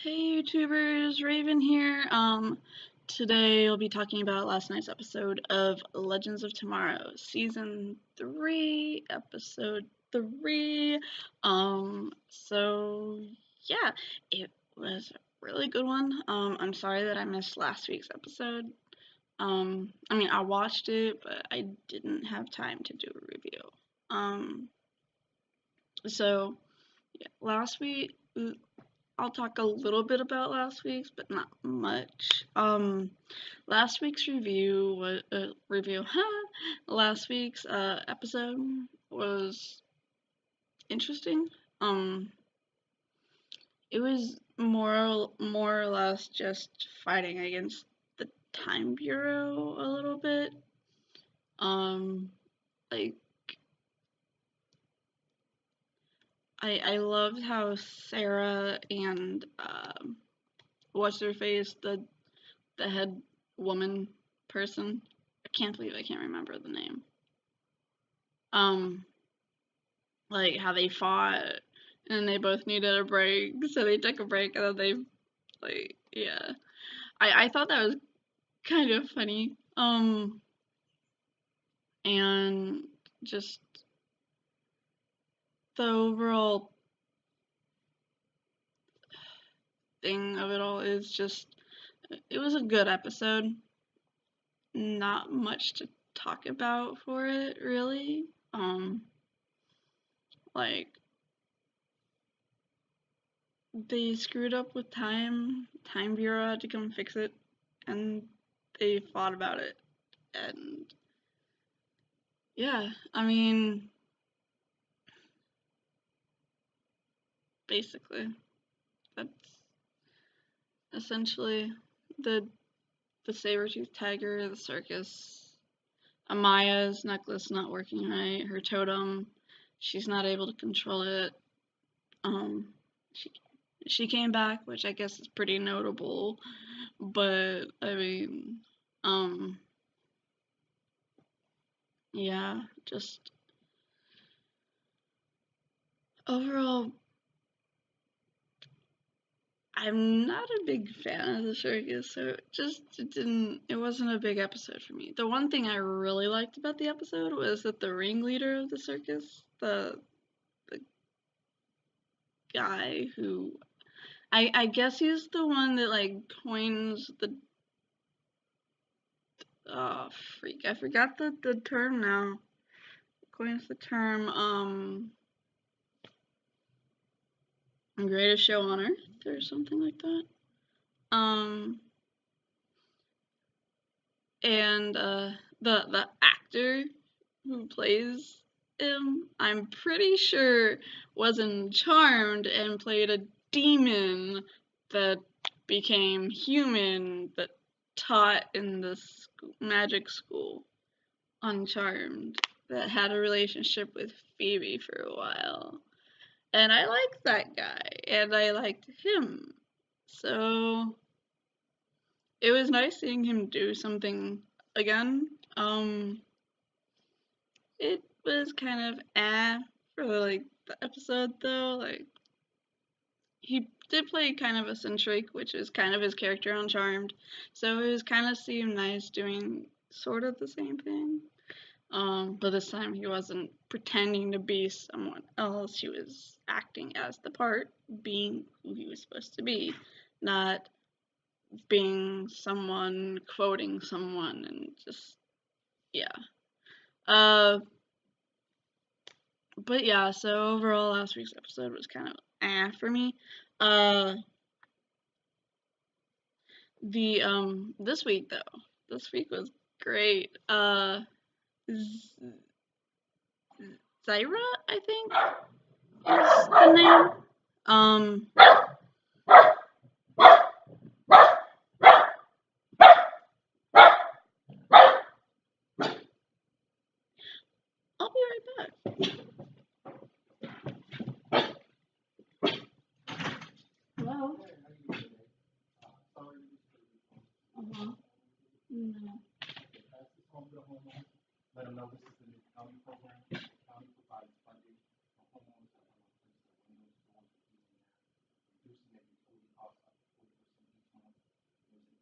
Hey YouTubers, Raven here. Today I'll be talking about last night's episode of Legends of Tomorrow, Season 3, Episode 3. So yeah, it was a really good one. I'm sorry that I missed last week's episode. I watched it, but I didn't have time to do a review. Um, so yeah, last week I'll talk a little bit about last week's, but not much. Last week's review was last week's episode was interesting. Um, it was more or less just fighting against the Time Bureau a little bit. Um, like I loved how Sarah and what's her face, the head woman person. I can't believe I can't remember the name. Um, like how they fought and they both needed a break, so they took a break and then they yeah. I thought that was kind of funny. And just the overall thing of it all is just it was a good episode. Not much to talk about for it really. Like they screwed up with Time Bureau had to come fix it, and they fought about it. And yeah, basically, that's essentially the the saber-toothed tiger, the circus, Amaya's necklace not working right, her totem, she's not able to control it. Um, she she came back, which I guess is pretty notable, but um, yeah, just overall, I'm not a big fan of the circus, so it wasn't a big episode for me. The one thing I really liked about the episode was that the ringleader of the circus, the guy who I guess he's the one that like coins the oh freak, I forgot the term now. Coins the term greatest show on earth or something like that. Um and the actor who plays him, I'm pretty sure was in Charmed and played a demon that became human that taught in the magic school on Charmed that had a relationship with Phoebe for a while. And I liked that guy and I liked him. So it was nice seeing him do something again. It was kind of for like the episode though. Like he did play kind of eccentric, which is kind of his character on Charmed. So it was kind of seemed nice doing sort of the same thing. But this time he wasn't pretending to be someone else. He was acting as the part, being who he was supposed to be, not being someone quoting someone and just yeah. Uh, but yeah, so overall, last week's episode was kind of for me. Uh, the this week though, this week was great. Z- Zyra, I think is the name. Um, I'll be right back. Hello. Uh-huh. No.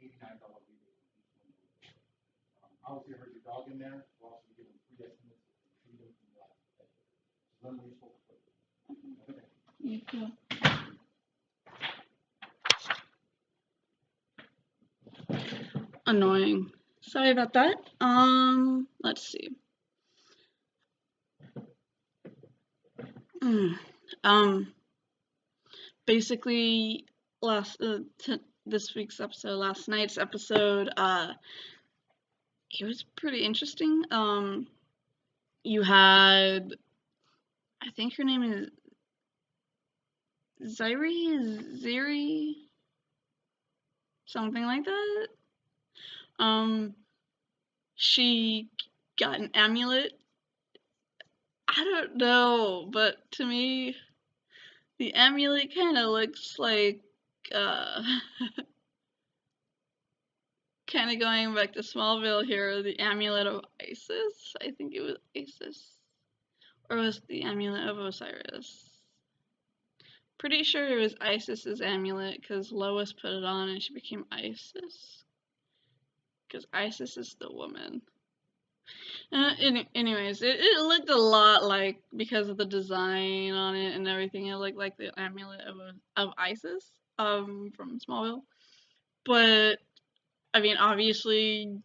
$89 rebate on each one. Obviously, I heard your dog in there. We'll also be giving free estimates if you treat them from the last pet. So then we're supposed to put it. Okay. You too. Annoying. Sorry about that. Let's see. Basically, this week's episode, last night's episode, it was pretty interesting. You had, I think her name is Ziri, something like that. She got an amulet. I don't know, but to me, the amulet kind of looks like, kind of going back to Smallville here, the amulet of Isis. I think it was Isis. Or was it the amulet of Osiris? Pretty sure it was Isis's amulet because Lois put it on and she became Isis. Because Isis is the woman. Anyways, it looked a lot like, because of the design on it and everything, it looked like the amulet of Isis from Smallville. But I mean, obviously,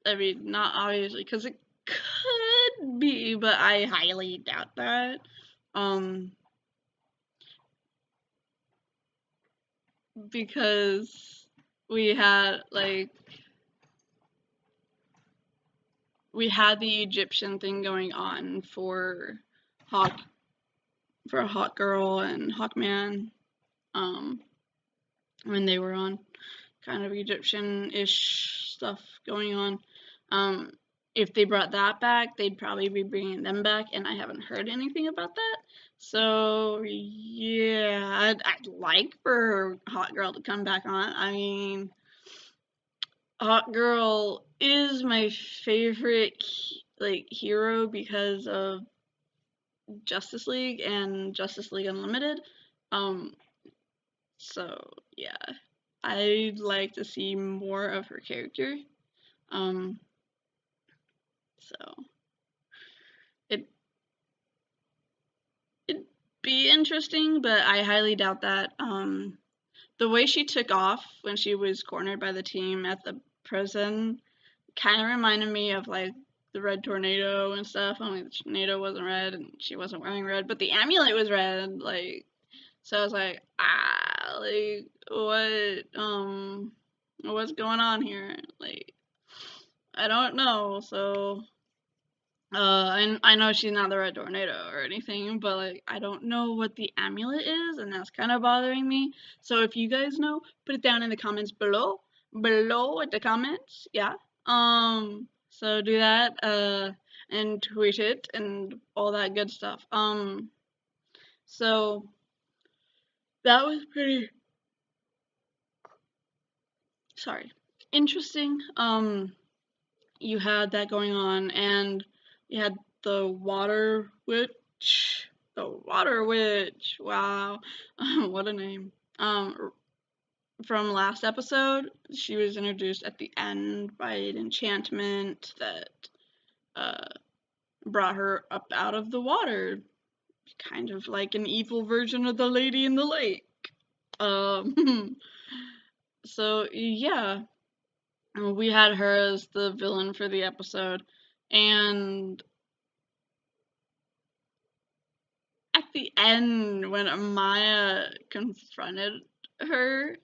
not obviously, because it could be, but I highly doubt that. Because we had the Egyptian thing going on for Hawkgirl and Hawkman, when they were on, kind of Egyptian-ish stuff going on. If they brought that back, they'd probably be bringing them back, and I haven't heard anything about that. So yeah, I'd like for Hawkgirl to come back on. I mean, Hawkgirl is my favorite hero because of Justice League and Justice League Unlimited. So yeah, I'd like to see more of her character. So it'd be interesting, but I highly doubt that. The way she took off when she was cornered by the team at the prison kind of reminded me of like the Red Tornado and stuff. Only the tornado wasn't red and she wasn't wearing red, but the amulet was red. So I was like, what's going on here? I don't know. So, I know she's not the Red Tornado or anything, but I don't know what the amulet is, and that's kind of bothering me. So if you guys know, put it down in the comments below at the comments. Yeah. So do that, and tweet it and all that good stuff. So that was pretty, interesting. You had that going on, and you had the Water Witch. The Water Witch. Wow. What a name. From last episode, she was introduced at the end by an enchantment that brought her up out of the water. Kind of like an evil version of the Lady in the Lake. So yeah, we had her as the villain for the episode, and at the end when Amaya confronted her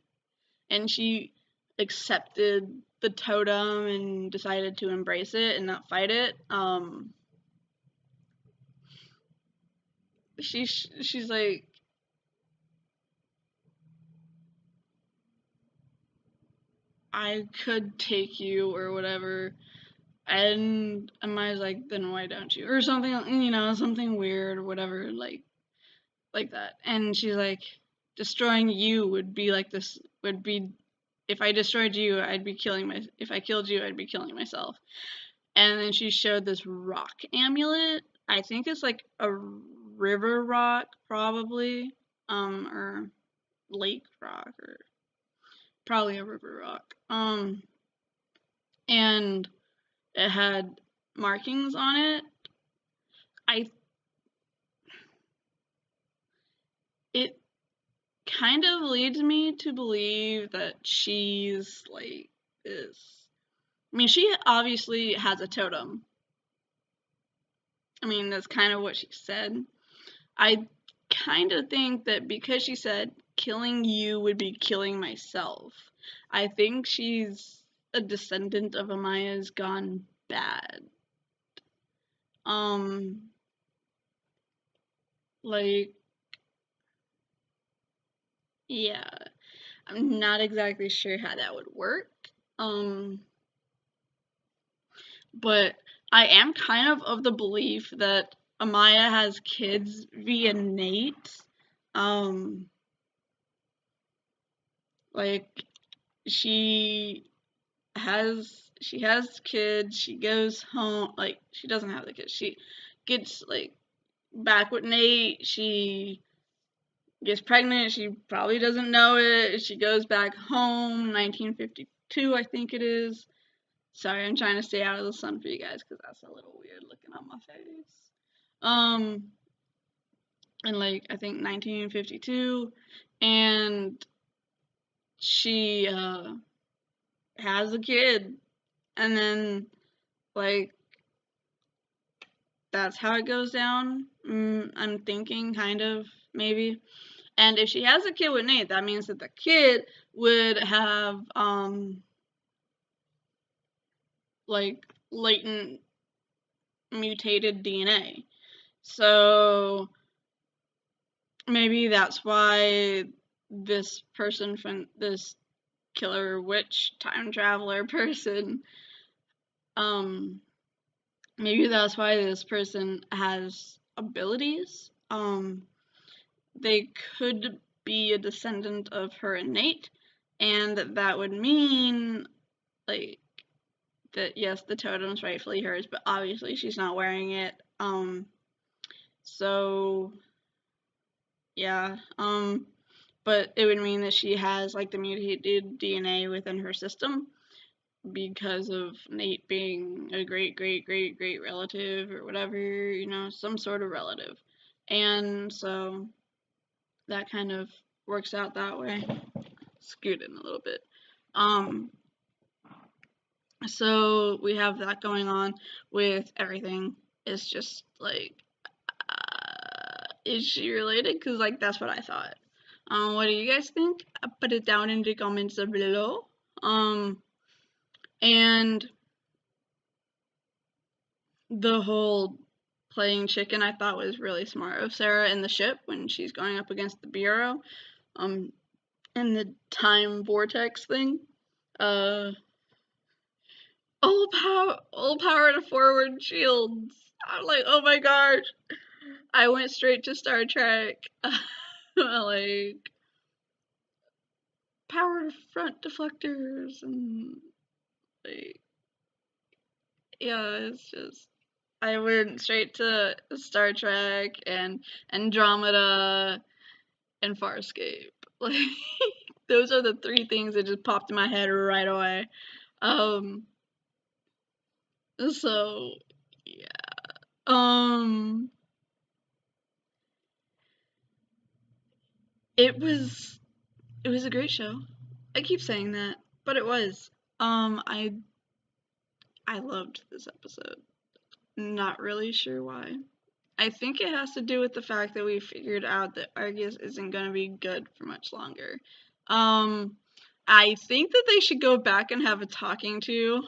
and she accepted the totem and decided to embrace it and not fight it, she's like, I could take you or whatever, and Amaya's like, then why don't you, or something, something weird or whatever, like that. And she's like, destroying you would be like this, would be, if I destroyed you, if I killed you, I'd be killing myself. And then she showed this rock amulet. I think it's like a river rock, probably, or lake rock, probably a river rock. And it had markings on it. It kind of leads me to believe that she's like this. I mean, she obviously has a totem. I mean, that's kind of what she said. I kind of think that because she said killing you would be killing myself, I think she's a descendant of Amaya's gone bad. Like, yeah, I'm not exactly sure how that would work. But I am kind of the belief that Amaya has kids via Nate. Like she has kids, she goes home, like she doesn't have the kids. She gets like back with Nate, she gets pregnant, she probably doesn't know it. She goes back home, 1952 I think it is. Sorry, I'm trying to stay out of the sun for you guys because that's a little weird looking on my face. In like I think 1952, and she has a kid, and then like that's how it goes down. I'm thinking kind of maybe. And if she has a kid with Nate, that means that the kid would have like latent mutated DNA. So maybe that's why this person from this killer witch time traveler person, maybe that's why this person has abilities. They could be a descendant of her innate, and that would mean like that yes, the totem's rightfully hers, but obviously she's not wearing it. So yeah. But it would mean that she has like the mutated DNA within her system because of Nate being a great relative or whatever, you know, some sort of relative. And so that kind of works out that way. Scoot in a little bit. So we have that going on with everything. It's just like, is she related? Because like that's what I thought. What do you guys think? Put it down in the comments below. And the whole playing chicken I thought was really smart of Sarah in the ship when she's going up against the Bureau. And the time vortex thing. All power to forward shields. I'm like, oh my gosh. I went straight to Star Trek. Like power front deflectors and like yeah, it's just I went straight to Star Trek and Andromeda and Farscape. Like those are the three things that just popped in my head right away. So yeah. It was a great show. I keep saying that, but it was. I loved this episode. Not really sure why. I think it has to do with the fact that we figured out that Argus isn't going to be good for much longer. I think that they should go back and have a talking to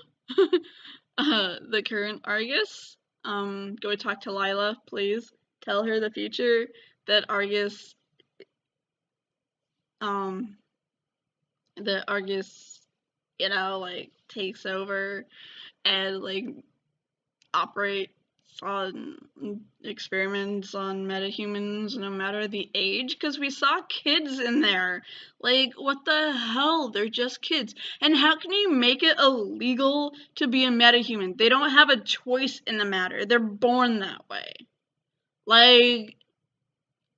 the current Argus. Go talk to Lila, please. Tell her the future that Argus, you know, like takes over and like operates on experiments on metahumans no matter the age, because we saw kids in there. Like, what the hell? They're just kids. And how can you make it illegal to be a metahuman? They don't have a choice in the matter. They're born that way. Like,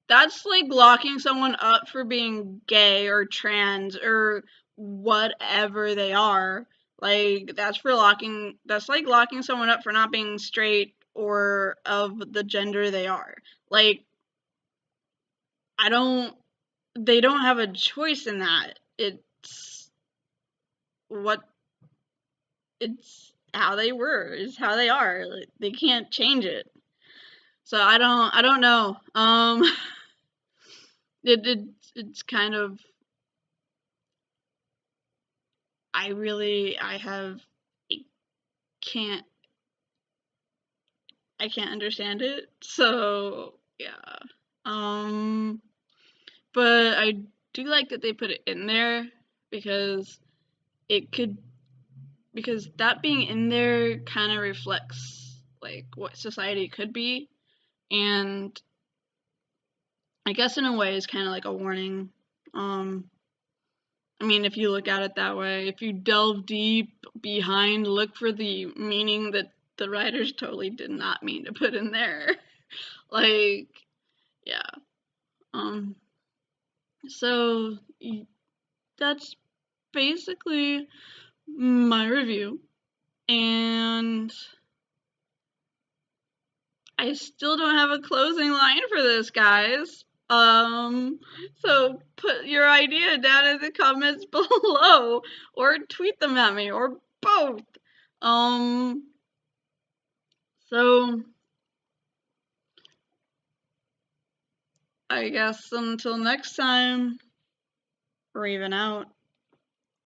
that's like locking someone up for being gay or trans or whatever they are. Like, that's like locking someone up for not being straight or of the gender they are. Like, they don't have a choice in that. What, it's how they were, it's how they are. Like, they can't change it. So I don't know. It's kind of, I have, I can't, I can't understand it. So yeah. But I do like that they put it in there because it could, because that being in there kind of reflects like what society could be, and I guess in a way is kind of like a warning. I mean, if you look at it that way, if you delve deep behind, look for the meaning that the writers totally did not mean to put in there. Like, yeah. Um, so that's basically my review. And I still don't have a closing line for this, guys. So put your idea down in the comments below, or tweet them at me, or both. So I guess until next time, we're even out.